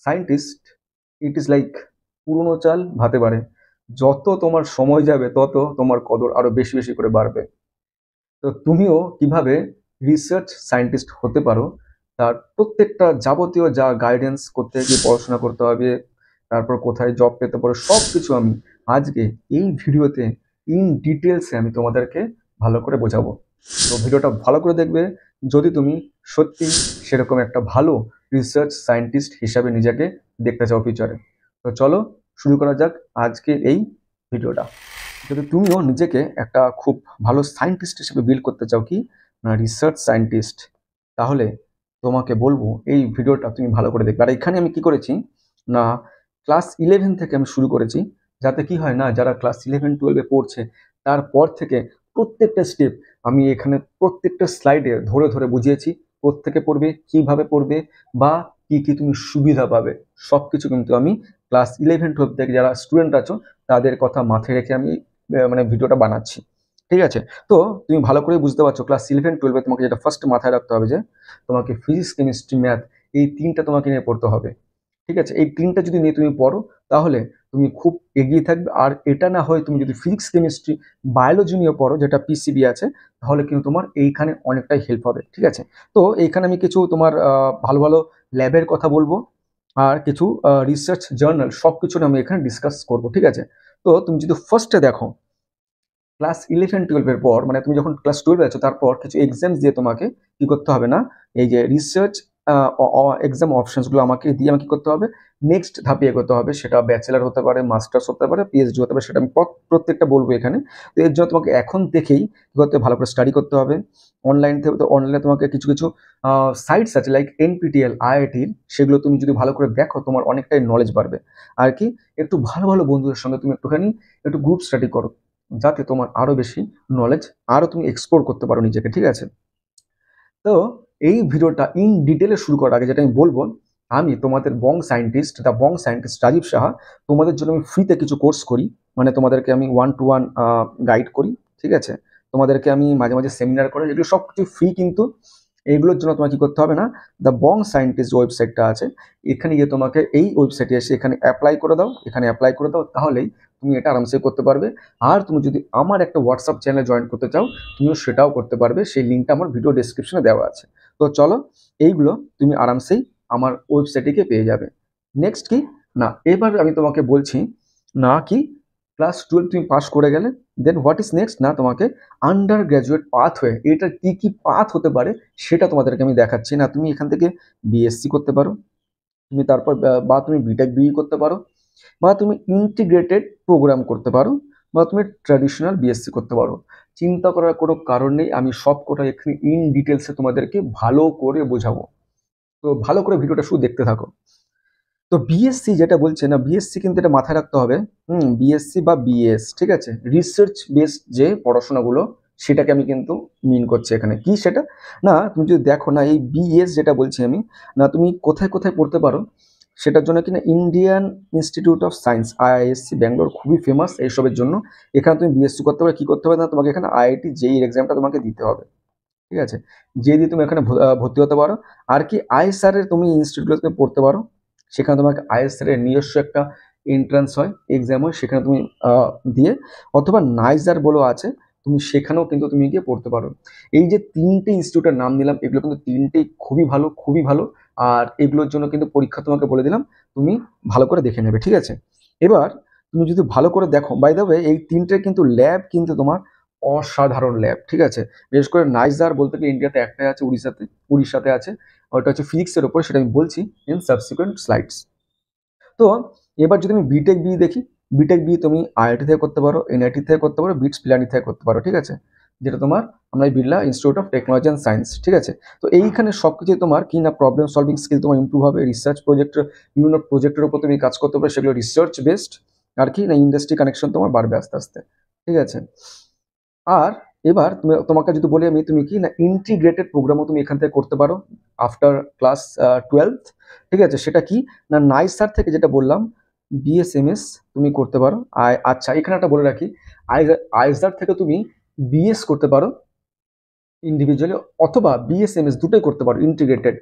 Scientist it is like পুরনো চাল ভাতে বাড়ে। যত তোমার সময় যাবে তত তোমার কদর আরো বেশি বেশি করে বাড়বে। তো তুমিও কিভাবে রিসার্চ সায়েন্টিস্ট হতে পারো তার প্রত্যেকটা যাবতীয় যা গাইডেন্স, করতে গিয়ে পড়াশোনা করতে হবে, তারপর কোথায় জব পেতে পারো, সব কিছু আমি আজকে এই ভিডিওতে ইন ডিটেলসে আমি তোমাদেরকে ভালো করে বোঝাবো। তো ভিডিওটা ভালো করে দেখবে যদি তুমি সত্যি সেরকম একটা ভালো রিসার্চ সায়েন্টিস্ট হিসাবে নিজেকে দেখতে চাও ফিউচারে। তো চলো শুরু করা যাক আজকে এই ভিডিওটা। যদি তুমিও নিজেকে একটা খুব ভালো সায়েন্টিস্ট হিসেবে বিল্ড করতে চাও, কি না রিসার্চ সায়েন্টিস্ট, তাহলে তোমাকে বলবো এই ভিডিওটা তুমি ভালো করে দেখবে। আর এখানে আমি কি করেছি না, ক্লাস 11 থেকে আমি শুরু করেছি, যাতে কি হয় না, যারা ক্লাস 11-12-এ পড়ছে তারপর থেকে প্রত্যেকটা স্টেপ আমি এখানে প্রত্যেকটা স্লাইডে ধরে ধরে বুঝিয়েছি। প্রত্যেকে পড়বে, কিভাবে পড়বে, বা কি কি তুমি সুবিধা পাবে, সবকিছু কিন্তু আমি ক্লাস 11-12 থেকে যারা স্টুডেন্ট আছো তাদের কথা মাথায় রেখে আমি মানে ভিডিওটা বানাচ্ছি। ঠিক আছে? তো তুমি ভালো করে বুঝতে পারছো ক্লাস 11-12-এ তোমাকে যেটা ফার্স্ট মাথায় রাখতে হবে যে তোমাকে ফিজিক্স, কেমিস্ট্রি, ম্যাথ এই তিনটা তোমাকে নিয়ে পড়তে হবে। ঠিক আছে? এই তিনটা যদি নিয়ে তুমি পড়ো তাহলে তুমি খুব এগিয়ে থাকবে। আর এটা না হয় তুমি যদি ফিজিক্স, কেমিস্ট্রি, বায়োলজি নিয়ে পড়ো, যেটা পিসিবি আছে, তাহলে কিন্তু তোমার এইখানে অনেকটাই হেল্প হবে। ঠিক আছে? তো এইখানে আমি কিছু তোমার ভালো ভালো ল্যাবের কথা বলবো, আর কিছু রিসার্চ জার্নাল, সব কিছু আমি এখানে ডিসকাস করবো। ঠিক আছে? তো তুমি যদি ফার্স্টে দেখো ক্লাস 11-12-এর পর, মানে তুমি যখন ক্লাস 12-এ আছো তারপর কিছু এক্সাম দিয়ে তোমাকে কি করতে হবে না, এই যে রিসার্চ এক্সাম অপশনসগুলো আমাকে দিয়ে আমাকে কি করতে হবে, নেক্সট ধাপে এগোতে হবে। সেটা ব্যাচেলার হতে পারে, মাস্টার্স হতে পারে, পিএইচডি হতে পারে, সেটা আমি প্রত্যেকটা বলবো এখানে। তো এর জন্য তোমাকে এখন দেখেই কি করতে হবে, ভালো করে স্টাডি করতে হবে। অনলাইন থেকে, তো অনলাইনে তোমাকে কিছু কিছু সাইটস আছে লাইক এনপিটিএল, আইআইটির, সেগুলো তুমি যদি ভালো করে দেখো তোমার অনেকটাই নলেজ বাড়বে। আর কি, একটু ভালো ভালো বন্ধুদের সঙ্গে তুমি একটুখানি একটু গ্রুপ স্টাডি করো, যাতে তোমার আরো বেশি নলেজ, আরো তুমি এক্সপ্লোর করতে পারো নিজেকে। ঠিক আছে? তো এই ভিডিওটা ইন ডিটেলে শুরু করার আগে যেটা আমি বলবো, আমি তোমাদের বং সায়েন্টিস্ট রাজীব সাহা, তোমাদের জন্য আমি ফ্রিতে কিছু কোর্স করি। মানে তোমাদেরকে আমি 1-to-1 গাইড করি। ঠিক আছে? তোমাদেরকে আমি মাঝে মাঝে সেমিনার করি, এগুলো সব কিছু ফ্রি কিন্তু। এগুলোর জন্য তোমাকে কি করতে হবে না, দ্য বং সায়েন্টিস্ট ওয়েবসাইটটা আছে, এখানে গিয়ে তোমাকে এই ওয়েবসাইটে এসে এখানে অ্যাপ্লাই করে দাও, তাহলেই তুমি এটা আরামসে করতে পারবে। আর তুমি যদি আমার একটা হোয়াটসঅ্যাপ চ্যানেলে জয়েন করতে চাও, তুমিও সেটাও করতে পারবে, সেই লিঙ্কটা আমার ভিডিও ডেসক্রিপশনে দেওয়া আছে। তো চলো, এইগুলো তুমি আরামসেই আমার ওয়েবসাইটে গিয়ে পেয়ে যাবে। নেক্সট কি না, এবার আমি তোমাকে বলছি না, কি ক্লাস 12 তুমি পাস করে গেলে, দেন হোয়াট ইজ নেক্সট না, তোমাকে আন্ডার গ্র্যাজুয়েট পাথ হয়ে এটা কি কি পাথ হতে পারে সেটা তোমাদেরকে আমি দেখাচ্ছি। না, তুমি এখান থেকে বিএসসি করতে পারো, তুমি তারপর বা তুমি বিটেক বিই করতে পারো, বা তুমি ইন্টিগ্রেটেড প্রোগ্রাম করতে পারো, বা তুমি ট্র্যাডিশনাল বিএসসি করতে পারো। চিন্তা করার কোনো কারণ নেই, আমি সব কটা এখানে ইন ডিটেলসে তোমাদেরকে ভালো করে বোঝাবো। তো ভালো করে ভিডিওটা শুধু দেখতে থাকো। তো বিএসসি যেটা বলছে না, বিএসসি কিন্তু এটা মাথায় রাখতে হবে। বিএসসি বা বিএস, ঠিক আছে, রিসার্চ বেসড যে পড়াশোনাগুলো, সেটাকে আমি কিন্তু মিন করছি এখানে। কি সেটা না, তুমি যদি দেখো না, এই বিএস যেটা বলছি আমি, না তুমি কোথায় কোথায় পড়তে পারো সেটার জন্য কিনা Indian institute of science, IISc Bangalore খুবই ফেমাস এইসবের জন্য। এখানে তুমি বিএসসি করতে পারো, কি করতে হবে না, তোমাকে এখানে আইআইটি জেই এক্সামটা তোমাকে দিতে হবে। ঠিক আছে? যে দিয়ে তুমি এখানে ভর্তি হতে পারো। আর কি আইএসআর এর তুমি ইনস্টিটিউটে পড়তে পারো, সেখানে তোমাকে আইএসআর এর নিজস্ব একটা এন্ট্রান্স হয়, এক্সাম হয়, সেখানে তুমি দিয়ে, অথবা নাইজার বলো আছে, তুমি সেখানেও কিন্তু তুমি গিয়ে পড়তে পারো। এই যে তিনটে ইনস্টিটিউটের নাম দিলাম, এগুলো কিন্তু তিনটেই খুবই ভালো, খুবই ভালো। আর এগুলোর জন্য কিন্তু পরীক্ষা তোমাকে বলে দিলাম, তুমি ভালো করে দেখে নেবে। ঠিক আছে? এবার তুমি যদি ভালো করে দেখো, বাই দ্য ওয়ে এই তিনটে কিন্তু ল্যাব কিন্তু তোমার অসাধারণ ল্যাব। ঠিক আছে? বিশেষ করে নাইজার বলতে গেলে ইন্ডিয়াতে একটাই আছে, উড়িষ্যাতে আছে, ওটা হচ্ছে ফিজিক্সের ওপর, সেটা আমি বলছি ইন সাবসিকুয়েন্ট স্লাইডস। তো এবার যদি আমি বিটেক বি দেখি, বিটেক বি তুমি আইআইটি থেকে করতে পারো, এনআইটি থেকে করতে পারো, বিটস পিলানি থেকে করতে পারো। ঠিক আছে? যেটা তোমার আমরা Birla institute of technology and science. ঠিক আছে? তো এইখানে সবকিছু তোমার কি না, প্রবলেম সলভিং স্কিল তোমার ইমপ্রুভ হবে, রিসার্চ প্রজেক্ট, বিভিন্ন প্রজেক্টের উপর তুমি কাজ করতে পারো, সেগুলো রিসার্চ বেসড। আর কি না, ইন্ডাস্ট্রি কানেকশন তোমার বাড়বে আস্তে আস্তে। ঠিক আছে? আর এবার তোমাকে যদি বলি আমি, তুমি কি না ইন্টিগ্রেটেড প্রোগ্রামও তুমি এখান থেকে করতে পারো আফটার ক্লাস 12। ঠিক আছে? সেটা কি না, নাইসার থেকে যেটা বললাম বিএসএমএস তুমি করতে পারো। আচ্ছা, এখানে একটা বলে রাখি, আইজার থেকে তুমি বিএস করতে পারো ইন্ডিভিজুয়ালি, অথবা বিএসএমএস দুটোই করতে পারো ইন্টিগ্রেটেড।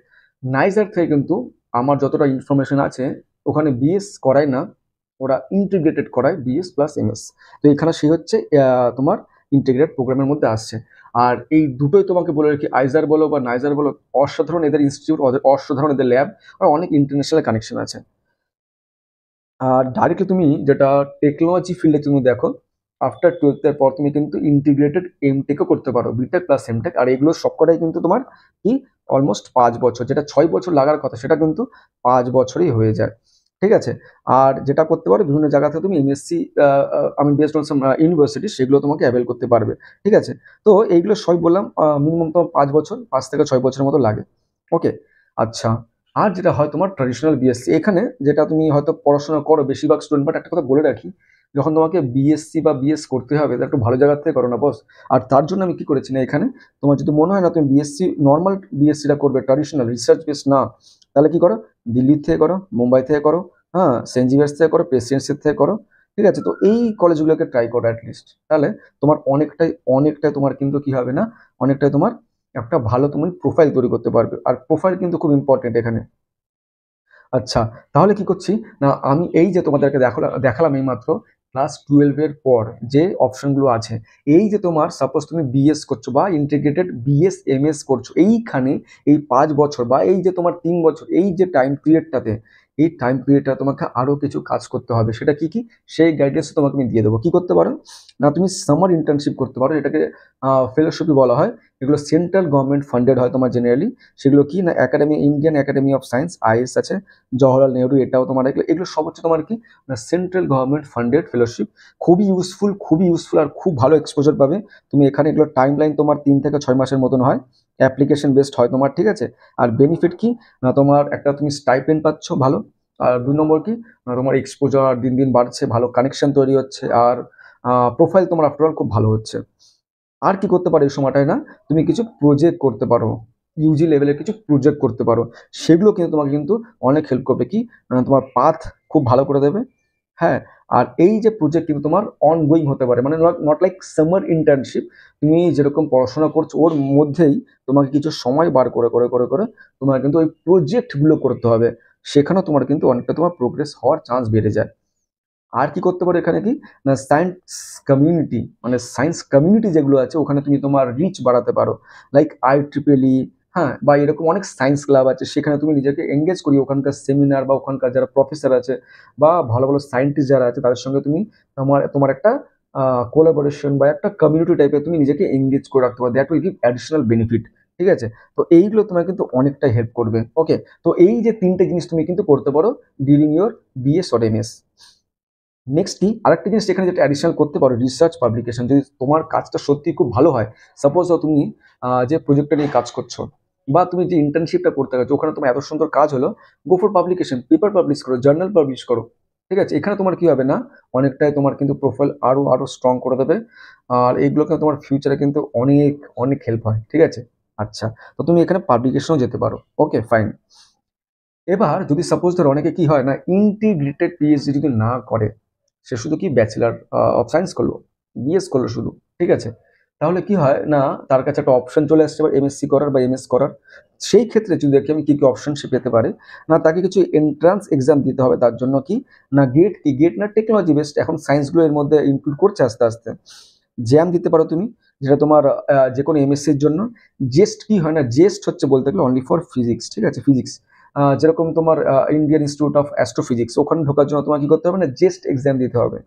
নাইজার থেকে কিন্তু আমার যতটা ইনফরমেশন আছে ওখানে বিএস করায় না, ওরা ইন্টিগ্রেটেড করায় বিএস প্লাস এমএস। তো এখানে সে হচ্ছে তোমার ইন্টিগ্রেটেড প্রোগ্রামের মধ্যে আসছে। আর এই দুটোই তোমাকে বলে রাখি, আইজার বলো বা নাইজার বলো, অসাধারণ এদের ইনস্টিটিউট, অসাধারণ এদের ল্যাব, আর অনেক ইন্টারন্যাশনাল কানেকশন আছে। আর ডাইরেক্টলি তুমি যেটা টেকনোলজি ফিল্ডে তুমি দেখো, আফটার টুয়েলথের পর তুমি কিন্তু ইন্টিগ্রেটেড এমটেকও করতে পারো, বিটেক প্লাস এমটেক। আর এগুলো সবকটাই কিন্তু তোমার কি অলমোস্ট 5 বছর, যেটা 6 বছর লাগার কথা সেটা কিন্তু 5 বছরই হয়ে যায়। ঠিক আছে। আর যেটা করতে পারো, বিভিন্ন জায়গা থেকে তুমি এমএসসি, আমি বেসড অন সাম ইউনিভার্সিটি, সেগুলো তোমাকে অ্যাভেল করতে পারবে। ঠিক আছে। তো এইগুলো সবই বললাম, মিনিমাম তোমার 5 বছর, 5 থেকে 6 বছরের মতো লাগে। ওকে। আচ্ছা। আর যেটা হয় তোমার ট্র্যাডিশনাল বিএসসি, এখানে যেটা তুমি হয়তো পড়াশোনা করো বেশিরভাগ স্টুডেন্ট, বাট একটা কথা বলে রাখি, যখন তোমাকে বিএসসি বা বিএস করতে হবে তা একটু ভালো জায়গা থেকে করো না বস। আর তার জন্য আমি কি করেছি না, এখানে তোমার যদি মনে হয় না তুমি বিএসসি নর্মাল বিএসসিটা করবে, ট্র্যাডিশনাল রিসার্চ বেস না, তাহলে কি করো, দিল্লি থেকে করো, মুম্বাই থেকে করো, হ্যাঁ, সেন্ট জেভিয়ার্স থেকে করো, প্রেসিডেন্সি থেকে করো। ঠিক আছে। তো এই কলেজগুলোকে ট্রাই করো অ্যাটলিস্ট, তাহলে তোমার অনেকটাই তোমার কিন্তু কি হবে না, অনেকটাই তোমার একটা ভালো তুমি প্রোফাইল তৈরি করতে পারবে। আর প্রোফাইল কিন্তু খুব ইম্পর্টেন্ট এখানে। আচ্ছা, তাহলে কি করছি না, আমি এই যে তোমাদেরকে দেখালাম এইমাত্র ক্লাস 12-এর পর যে অপশনগুলো আছে, এই যে তোমার সাপোজ তুমি বিএস করছো বা ইন্টিগ্রেটেড বিএস এমএস করছো, এইখানে এই 5 বছর বা এই যে তোমার 3 বছর, এই যে টাইম পিরিয়ডটাতে, এই টাইম পিরিয়ডটা তোমাকে আরো কিছু কাজ করতে হবে। সেটা কি কি, সেই গাইডেন্স তোমাকে আমি দিয়ে দেবো। কি করতে পারো না, তুমি সামার ইন্টার্নশিপ করতে পারো, এটাকে ফেলোশিপই বলা হয়। এগুলো সেন্ট্রাল গভর্নমেন্ট ফান্ডেড হয় তোমার জেনারেলি। সেগুলো কি না, Indian academy of science, is আছে, জওহরলাল নেহরু, এটাও তোমার, এগুলো এগুলো সব হচ্ছে তোমার কি না সেন্ট্রাল গভর্নমেন্ট ফান্ডেড ফেলোশিপ। খুবই ইউজফুল আর খুব ভালো এক্সপোজার পাবে তুমি এখানে। এগুলো টাইম লাইন তোমার 3 থেকে 6 মাসের মতন হয়, অ্যাপ্লিকেশন বেসড হয় তোমার। ঠিক আছে। আর বেনিফিট কি না, তোমার একটা তুমি স্টাইপেন্ড পাচ্ছ ভালো। আর 2 নম্বর কি না, তোমার এক্সপোজার দিন দিন বাড়ছে, ভালো কানেকশন তৈরি হচ্ছে, আর প্রোফাইল তোমার আফটারঅল খুব ভালো হচ্ছে। আর কি করতে পারো এই সময়টায় না, তুমি কিছু প্রজেক্ট করতে পারো, ইউজি লেভেলের কিছু প্রজেক্ট করতে পারো। সেগুলো কিন্তু তোমাকে কিন্তু অনেক হেল্প করবে, কি তোমার পাথ খুব ভালো করে দেবে। হ্যাঁ। আর এই যে প্রজেক্ট কিন্তু তোমার অনগোয়িং হতে পারে, মানে নট লাইক সামার ইন্টার্নশিপ। তুমি যেরকম পড়াশোনা করছো ওর মধ্যেই তোমাকে কিছু সময় বার করে করে করে করে তোমার কিন্তু ওই প্রজেক্টগুলো করতে হবে। সেখানেও তোমার কিন্তু অনেকটা তোমার প্রোগ্রেস হওয়ার চান্স বেড়ে যায়। আর কি করতে পারো এখানে কি না, সায়েন্স কমিউনিটি যেগুলো আছে ওখানে তুমি তোমার রিচ বাড়াতে পারো, লাইক IEEE, হ্যাঁ, বা এরকম অনেক সায়েন্স ক্লাব আছে, সেখানে তুমি নিজেকে এঙ্গেজ করি, ওখানকার সেমিনার বা ওখানকার যারা প্রফেসর আছে বা ভালো ভালো সায়েন্টিস্ট যারা আছে তাদের সঙ্গে তুমি তোমার তোমার একটা কোলাবোরেশন বা একটা কমিউনিটি টাইপের তুমি নিজেকে এঙ্গেজ করে রাখতে পারো, that will give additional benefit. ঠিক আছে। তো এইগুলো তোমার কিন্তু অনেকটাই হেল্প করবে। ওকে। তো এই যে তিনটে জিনিস তুমি কিন্তু করতে পারো during your BS or MS. Next কি আরেকটা জিনিস এখানে যেটা অ্যাডিশনাল করতে পারো, রিসার্চ পাবলিকেশন। যদি তোমার কাজটা সত্যি খুব ভালো হয়, সাপোজ তুমি যে প্রজেক্টটা নিয়ে কাজ করছো বা তুমি যে ইন্টার্নশিপটা করতে গেছো, ওখানে তোমার এত সুন্দর কাজ হলো, go for publication, paper publish করো, জার্নাল পাবলিশ করো। ঠিক আছে। এখানে তোমার কি হবে না, অনেকটাই তোমার কিন্তু প্রোফাইল আরো আরো স্ট্রং করে দেবে। আর এইগুলোকে তোমার ফিউচারে কিন্তু অনেক অনেক হেল্প হয়। ঠিক আছে। আচ্ছা। তো তুমি এখানে পাবলিকেশনও যেতে পারো। ওকে, ফাইন। এবার যদি সাপোজ ধরো অনেকে কি হয় না, ইন্টিগ্রেটেড পিএইচডি যদি না করে, সে শুধু কি ব্যাচেলার অফ সায়েন্স করলো, বিএস করলো শুধু। ঠিক আছে। তাহলে কি হয় না, তার কাছে একটা অপশন চলে আসছে এবার এমএসসি করার বা এমএস করার। সেই ক্ষেত্রে যদি দেখি আমি কি কি অপশন সে পেতে পারে, না তাকে কিছু এন্ট্রান্স এক্সাম দিতে হবে। তার জন্য কি না, গেট না টেকনোলজি বেসড, এখন সায়েন্সগুলো এর মধ্যে ইনক্লুড করছে আস্তে আস্তে। জ্যাম দিতে পারো তুমি, যেটা তোমার যে কোনো এমএসসির জন্য। জেস্ট কি হয় না, জেস্ট হচ্ছে বলতে গেলে অনলি ফর ফিজিক্স। ঠিক আছে। ফিজিক্স যেরকম তোমার ইন্ডিয়ান ইনস্টিটিউট অফ অ্যাস্ট্রোফিজিক্স, ওখানে ঢোকার জন্য তোমার কি করতে হবে না, জেস্ট এক্সাম দিতে হবে।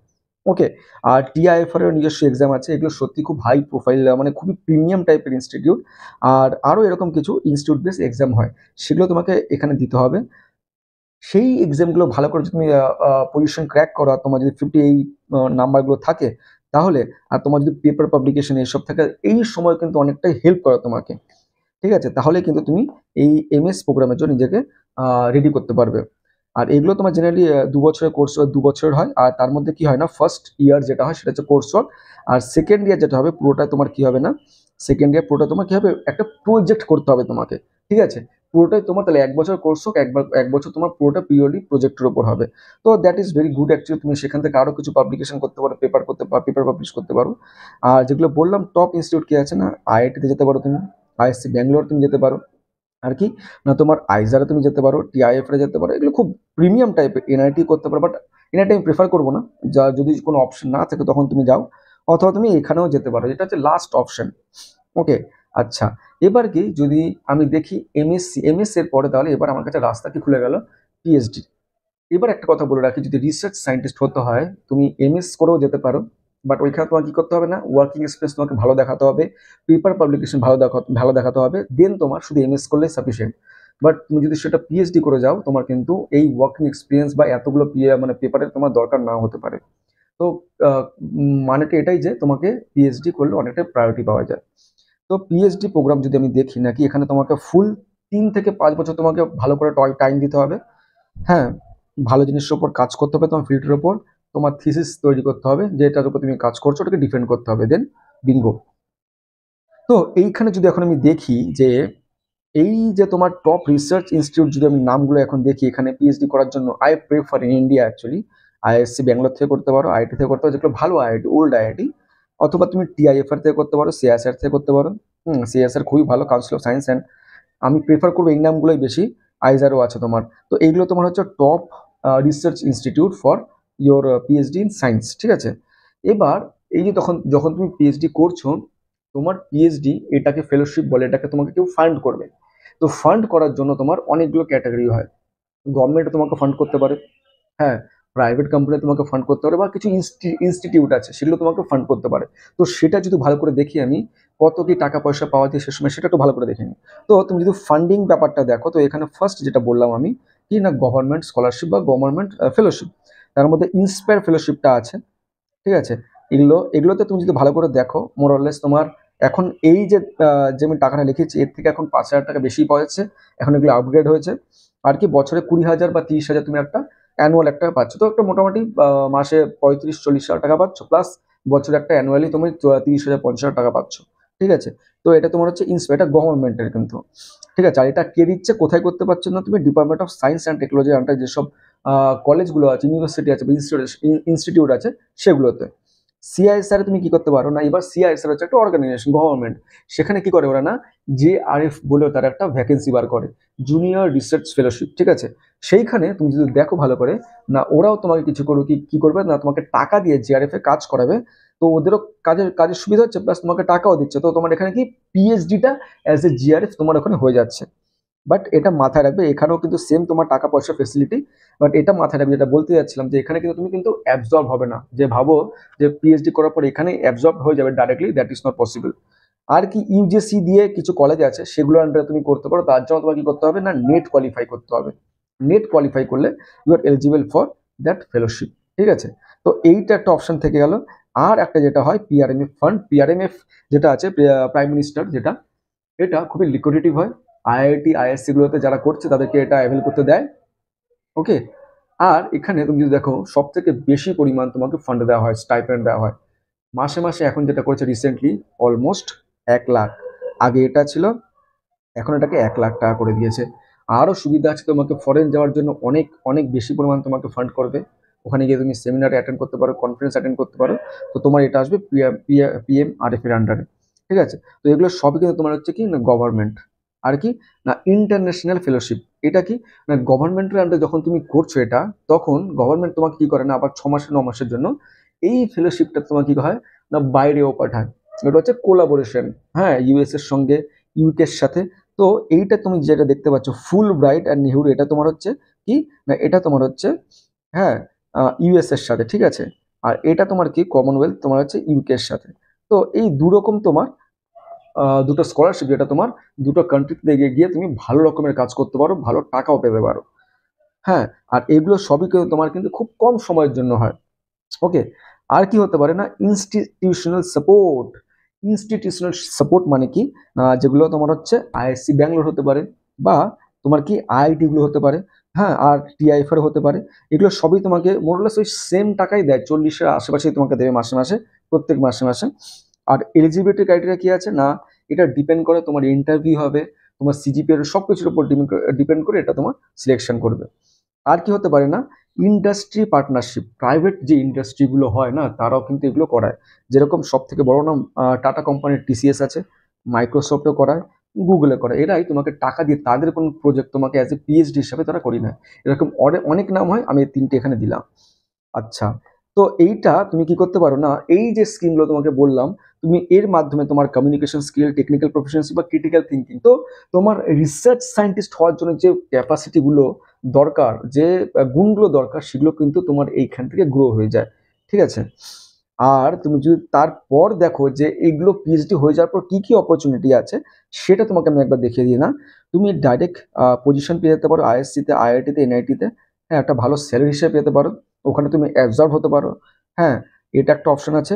ওকে। আর টিআইএফআর এর নিজস্ব এক্সাম আছে, এগুলো সত্যি খুব হাই প্রোফাইল, মানে খুবই প্রিমিয়াম টাইপের ইনস্টিটিউট। আর আরও এরকম কিছু ইনস্টিটিউট বেস এক্সাম হয়, সেগুলো তোমাকে এখানে দিতে হবে। সেই এক্সামগুলো ভালো করে যদি তুমি পজিশন ক্র্যাক করো, আর তোমার যদি 58 নাম্বারগুলো থাকে, তাহলে আর তোমার যদি পেপার পাবলিকেশন এইসব থাকে, এই সময় কিন্তু অনেকটাই হেল্প করে তোমাকে। ঠিক আছে। তাহলে কিন্তু তুমি এই এমএস প্রোগ্রামের জন্য নিজেকে রেডি করতে পারবে। আর এগুলো তোমার জেনারেলি 2 বছরের কোর্স, 2 বছরের হয়। আর তার মধ্যে কি হয় না, ফার্স্ট ইয়ার যেটা হয় সেটা হচ্ছে কোর্স ওয়ার্ক। আর সেকেন্ড ইয়ার যেটা হবে পুরোটা তোমার কি হবে না, সেকেন্ড ইয়ার পুরোটা তোমার কি হবে, একটা প্রজেক্ট করতে হবে তোমাকে। ঠিক আছে। পুরোটাই তোমার তাহলে 1 বছর কোর্স হোক, 1 বছর তোমার পুরোটা পিওরলি প্রজেক্টের উপর হবে। তো that is very good actually, তুমি সেখান থেকে আরো কিছু পাবলিকেশন করতে পারো, পেপার পাবলিশ করতে পারো। আর যেগুলো বললাম টপ ইনস্টিটিউট কি আছে না, আইআইটিতে যেতে পারো তুমি, আইএসসি ব্যাঙ্গালোর তুমি যেতে পারো। আর কি না, তোমার আইজারে তুমি যেতে পারো, টিআইএফ এ যেতে পারো, এগুলো খুব প্রিমিয়াম টাইপের। এনআইটি করতে পারো, বাট এনআইটি আমি প্রেফার করবো না। যা যদি কোনো অপশন না থাকে তখন তুমি যাও, অথবা তুমি এখানেও যেতে পারো, যেটা হচ্ছে লাস্ট অপশন। ওকে, আচ্ছা, এবার কি যদি আমি দেখি এমএসসি এর পরে, তাহলে এবার আমার কাছে রাস্তা কি খুলে গেল, পিএইচডি। এবার একটা কথা বলে রাখি, যদি রিসার্চ সায়েন্টিস্ট হতে হয় তুমি এমএস করেও যেতে পারো, বাট ওইখানে তোমাকে কি করতে হবে না, ওয়ার্কিং এক্সপিরিয়েন্স তোমাকে ভালো দেখাতে হবে, পেপার পাবলিকেশন ভালো দেখাতে হবে, দেন তোমার শুধু এমএস করলে সাফিসিয়েন্ট। বাট তুমি যদি সেটা পিএইচডি করে যাও, তোমার কিন্তু এই ওয়ার্কিং এক্সপিরিয়েন্স বা এতগুলো মানে পেপারের তোমার দরকার নাও হতে পারে। তো মানেটা এটাই যে তোমাকে পিএইচডি করলে অনেকটা প্রায়োরিটি পাওয়া যায়। তো পিএইচডি প্রোগ্রাম যদি আমি দেখি নাকি, এখানে তোমাকে ফুল 3 থেকে 5 বছর তোমাকে ভালো করে টাইম দিতে হবে। হ্যাঁ, ভালো জিনিসের উপর কাজ করতে হবে, তোমার ফিল্ডের উপর তোমার থিসিস তৈরি করতে হবে, যেটার উপর তুমি কাজ করছো ওটাকে ডিফেন্ড করতে হবে, দেন বিঙ্গো। তো এইখানে যদি এখন আমি দেখি যে এই যে তোমার টপ রিসার্চ ইনস্টিটিউট, যদি আমি নামগুলো এখন দেখি এখানে পিএইচডি করার জন্য, I prefer in India actually. ISC Bangalore থেকে করতে পারো, আইআইটি থেকে করতে পারো, যেগুলো ভালো আইআইটি, ওল্ড আইআইটি, অথবা তুমি টিআইএফআর থেকে করতে পারো, সিএসআর থেকে করতে পারো। সিএসআর খুবই ভালো, কাউন্সিল অফ সায়েন্স অ্যান্ড, আমি প্রেফার করবো এই নামগুলোই বেশি। আইজারও আছে তোমার। তো এইগুলো তোমার হচ্ছে top research institute for your PhD in science, ঠিক আছে। এবার এই যে তখন যখন তুমি পিএইচডি করছো, তোমার পিএইচডি এটাকে ফেলোশিপ বলে, এটাকে তোমাকে কেউ ফান্ড করবে। তো ফান্ড করার জন্য তোমার অনেকগুলো ক্যাটাগরি হয়। গভর্নমেন্ট তোমাকে ফান্ড করতে পারে, হ্যাঁ, প্রাইভেট কোম্পানি তোমাকে ফান্ড করতে পারে, বা কিছু ইনস্টিটিউট আছে সেগুলো তোমাকে ফান্ড করতে পারে। তো সেটা যদি ভালো করে দেখি আমি, কত কি টাকা পয়সা পাওয়া যায় সে সময়, সেটা একটু ভালো করে দেখে নিই। তো তুমি যদি ফান্ডিং ব্যাপারটা দেখো, তো এখানে ফার্স্ট যেটা বললাম আমি, কি না, গভর্নমেন্ট স্কলারশিপ বা গভর্নমেন্ট ফেলোশিপ। তার মধ্যে ইন্সপায়ার ফেলোশিপটা আছে, ঠিক আছে। এগুলোতে তুমি যদি ভালো করে দেখো, মোরলেস তোমার এখন এই যে যে আমি টাকাটা লিখেছি, এর থেকে এখন 5,000 টাকা বেশি পাওয়া যাচ্ছে। এখন এগুলো আপগ্রেড হয়েছে। আর কি বছরে 20,000 বা 30,000 তুমি একটা অ্যানুয়াল একটা পাচ্ছ, তো একটা মোটামুটি মাসে 35-40 হাজার টাকা পাচ্ছ, প্লাস বছরে একটা অ্যানুয়ালি তুমি 30,000-50,000 টাকা পাচ্ছ, ঠিক আছে। তো এটা তোমার হচ্ছে এটা গভর্নমেন্টের কিন্তু, ঠিক আছে। আর এটা কে দিচ্ছে, কোথায় করতে পারছো না, তুমি ডিপার্টমেন্ট অফ সায়েন্স অ্যান্ড টেকনোলজির আন্ডারে যেসব কলেজগুলো আছে, ইউনিভার্সিটি আছে, বা ইনস্টিটিউট আছে, সেগুলোতে। সিআইএসআর তুমি কি করতে পারো না, এবার সিআইএসআর হচ্ছে একটা অর্গানাইজেশন, গভর্নমেন্ট। সেখানে কি করে ওরা না, জেআরএফ বলেও তারা একটা ভ্যাকেন্সি বার করে, জুনিয়র রিসার্চ ফেলোশিপ, ঠিক আছে। সেইখানে তুমি যদি দেখো ভালো করে, না ওরাও তোমাকে কিছু করবে, কি করবে না, তোমাকে টাকা দিয়ে জেআরএফ এ কাজ করাবে। তো ওদেরও কাজের সুবিধা হচ্ছে, প্লাস তোমাকে টাকাও দিচ্ছে। তো তোমার এখানে কি পিএইচডিটা অ্যাজ এ জিআরএফ তোমার ওখানে হয়ে যাচ্ছে। বাট এটা মাথায় রাখবে, এখানেও কিন্তু সেম তোমার টাকা পয়সা ফেসিলিটি। বাট এটা মাথায় রাখবে, যেটা বলতে যাচ্ছিলাম, যে এখানে কিন্তু তুমি কিন্তু অ্যাবজর্ব হবে না, যে ভাবো যে পিএইচডি করার পর এখানে অ্যাবজর্ব হয়ে যাবে directly, that is not possible. আর কি ইউজিসি দিয়ে কিছু কলেজ আছে, সেগুলোর আন্ডারে তুমি করতে পারো। তার জন্য তোমাকে কি করতে হবে না, নেট কোয়ালিফাই করতে হবে। নেট কোয়ালিফাই করলে you are eligible for that fellowship, ঠিক আছে। তো এইটা একটা অপশন থেকে গেল। আর একটা যেটা হয় পিআরএমএফ ফান্ড, পিআরএমএফ যেটা আছে, প্রাইম মিনিস্টার, যেটা এটা খুবই লিকুইডিটিভ হয়। আইআইটি আইএসসি গুলোতে যারা করছে তাদেরকে এটা অ্যাভেল করতে দেয়। ওকে। আর এখানে তুমি যদি দেখো, সব থেকে বেশি পরিমাণ তোমাকে ফান্ড দেওয়া হয়, স্টাইপেন্ড দেওয়া হয় মাসে মাসে। এখন যেটা করেছে রিসেন্টলি, অলমোস্ট 1 লাখ। আগে এটা ছিল, এখন এটাকে 1 লাখ টাকা করে দিয়েছে। আরও সুবিধা আছে, তোমাকে ফরেন যাওয়ার জন্য অনেক অনেক বেশি পরিমাণ তোমাকে ফান্ড করবে। ওখানে গিয়ে তুমি সেমিনারে অ্যাটেন্ড করতে পারো, কনফারেন্স অ্যাটেন্ড করতে পারো। তো তোমার এটা আসবে পিএমআরএফ এর আন্ডারে, ঠিক আছে। তো এগুলো সবই কিন্তু তোমার হচ্ছে কি না, গভর্নমেন্ট। আর কি না, ইন্টারন্যাশনাল ফেলোশিপ। এটা কি না, গভর্নমেন্টের আন্ডারে যখন তুমি করছো এটা, তখন গভর্নমেন্ট তোমাকে কি করে না, আবার 6 মাসে 9 মাসের জন্য এই ফেলোশিপটা তোমাকে কি হয় না, বাইরেও পাঠায়। এটা হচ্ছে কোলাবোরেশন, হ্যাঁ, ইউএস এর সঙ্গে, ইউকের সাথে। তো এইটা তুমি যেটা দেখতে পাচ্ছ, ফুল ব্রাইট আর নেহরু, এটা তোমার হচ্ছে কি না, এটা তোমার হচ্ছে, হ্যাঁ, ইউএস এর সাথে, ঠিক আছে। আর এটা তোমার কি, কমনওয়েলথ তোমার হচ্ছে ইউকে এর সাথে। তো এই দুরকম তোমার দুটো স্কলারশিপ, যেটা তোমার দুটো কান্ট্রিতে গিয়ে তুমি ভালো রকমের কাজ করতে পারো, ভালো টাকাও পেতে পারো। হ্যাঁ, আর এগুলো সবই কিন্তু তোমার কিন্তু খুব কম সময়ের জন্য হয়। ওকে। আর কি হতে পারে না, ইনস্টিটিউশনাল সাপোর্ট। ইনস্টিটিউশনাল সাপোর্ট মানে কি, যেগুলো তোমার হচ্ছে আইআইএসসি ব্যাঙ্গালোর হতে পারে, বা তোমার কি আইআইটি গুলো হতে পারে, হ্যাঁ, আর টিআইএফআর হতে পারে। এগুলো সবই তোমাকে মোরলেস ওই সেম টাকাই দেয়, 40-এর আশেপাশেই তোমাকে দেবে মাসে মাসে, প্রত্যেক মাসে মাসে। আর এলিজিবিলিটি ক্রাইটেরিয়া কি আছে না, এটা ডিপেন্ড করে তোমার ইন্টারভিউ হবে, তোমার সিজিপিএর সব কিছুর উপর ডিপেন্ড করে এটা তোমার সিলেকশন করবে। আর কি হতে পারে না, ইন্ডাস্ট্রি পার্টনারশিপ। প্রাইভেট যে ইন্ডাস্ট্রিগুলো হয় না, তারাও কিন্তু এগুলো করায়। যেরকম সব থেকে বড় নাম টাটা কোম্পানির টিসিএস আছে, মাইক্রোসফটও করায়, গুগলে করে, এরাই তোমাকে টাকা দিয়ে তাদের কোনো প্রজেক্ট তোমাকে অ্যাজ এ পিএইচডি হিসাবে তারা করি না। এরকম অনেক নাম হয়, আমি এই 3টে এখানে দিলাম। আচ্ছা, তো এইটা তুমি কি করতে পারো না, এই যে স্কিমগুলো তোমাকে বললাম, তুমি এর মাধ্যমে তোমার কমিউনিকেশন স্কিল, টেকনিক্যাল প্রফিসিয়েন্সি বা ক্রিটিক্যাল থিঙ্কিং, তো তোমার রিসার্চ সায়েন্টিস্ট হওয়ার জন্য যে ক্যাপাসিটিগুলো দরকার, যে গুণগুলো দরকার, সেগুলো কিন্তু তোমার এইখান থেকে গ্রো হয়ে যায়। ঠিক আছে? আর তুমি যদি তারপর দেখো যে এইগুলো পিএইচডি হয়ে যাওয়ার পর কি কি অপরচুনিটি আছে, সেটা তোমাকে আমি একবার দেখিয়ে দিই না। তুমি ডাইরেক্ট পজিশন পেয়ে যেতে পারো আইএসসিতে, আইআইটিতে, এনআইটিতে। হ্যাঁ, একটা ভালো স্যালারি হিসেবে পেতে পারো, ওখানে তুমি অ্যাবজর্ব হতে পারো। হ্যাঁ, এটা একটা অপশন আছে।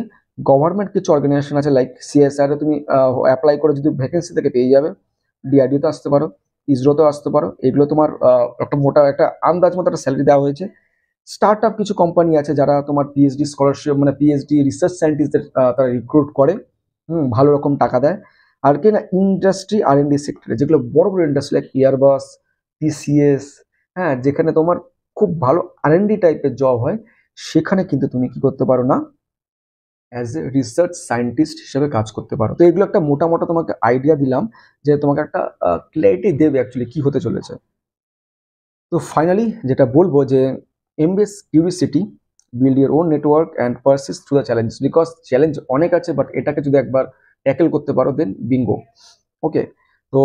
গভর্নমেন্ট কিছু অর্গানাইজেশন আছে লাইক সিএসআর, তুমি অ্যাপ্লাই করে যদি ভ্যাকেন্সি থেকে পেয়ে যাবে। ডিআরডিওতে আসতে পারো, ইসরোতেও আসতে পারো। এগুলো তোমার একটা মোটা একটা আন্দাজ মতো একটা স্যালারি দেওয়া হয়েছে। স্টার্ট আপ কিছু কোম্পানি আছে যারা তোমার পিএইচডি স্কলারশিপ, মানে পিএইচডি রিসার্চ সায়েন্টিস্টদের তারা রিক্রুট করে, ভালো রকম টাকা দেয়। আর কি না, ইন্ডাস্ট্রি আর এন্ড ডি সেক্টরে যেগুলো বড় বড় ইন্ডাস্ট্রি লাইক এয়ারবাস, টিসিএস, হ্যাঁ, যেখানে তোমার খুব ভালো আর এন্ড ডি টাইপের জব হয়, সেখানে কিন্তু তুমি কি করতে পারো না, অ্যাজ এ রিসার্চ সায়েন্টিস্ট হিসেবে কাজ করতে পারো। তো এগুলো একটা মোটামোটা তোমাকে আইডিয়া দিলাম, যে তোমাকে একটা ক্ল্যারিটি দেবে অ্যাকচুয়ালি কি হতে চলেছে। তো ফাইনালি যেটা বলবো যে MBS curiosity, build your own network and persist through the challenge, because challenge অনেক আছে, বাট এটাকে যদি একবার ট্যাকেল করতে পারো দেন বিঙ্গো। ওকে, তো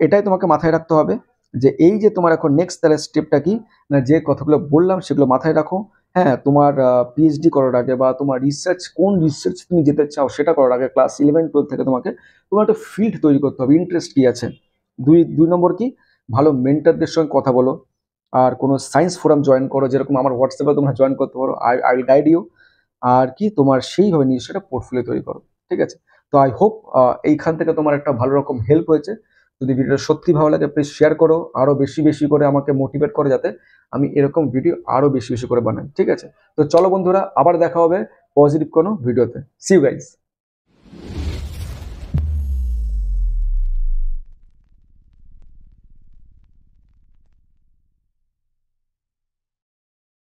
এটাই তোমাকে মাথায় রাখতে হবে, যে এই যে তোমার এখন নেক্সট তাহলে স্টেপটা কি, না যে কথাগুলো বললাম সেগুলো মাথায় রাখো। হ্যাঁ, তোমার পিএইচডি করার আগে বা তোমার রিসার্চ, কোন রিসার্চ তুমি যেতে চাও সেটা করার আগে ক্লাস 11-12 থেকে তোমাকে তোমার একটা ফিল্ড তৈরি করতে হবে, ইন্টারেস্ট কি আছে। দুই নম্বর কি, ভালো মেন্টরদের সঙ্গে কথা বলো, আর কোনো সায়েন্স ফোরাম জয়েন করো, যেরকম আমার হোয়াটসঅ্যাপে তোমরা জয়েন করতে পারো, আই উইল গাইড ইউ। আর কি, তোমার সেইভাবে নিজস্ব একটা পোর্টফোলিও তৈরি করো। ঠিক আছে? তো আই হোপ এইখান থেকে তোমার একটা ভালো রকম হেল্প হয়েছে। যদি ভিডিওটা সত্যি ভালো লাগে প্লিজ শেয়ার করো, আরো বেশি বেশি করে আমাকে মোটিভেট করো, যাতে আমি এরকম ভিডিও আরো বেশি বেশি করে বানাই। ঠিক আছে? তো চলো বন্ধুরা, আবার দেখা হবে পজিটিভ কোনো ভিডিওতে। See you guys.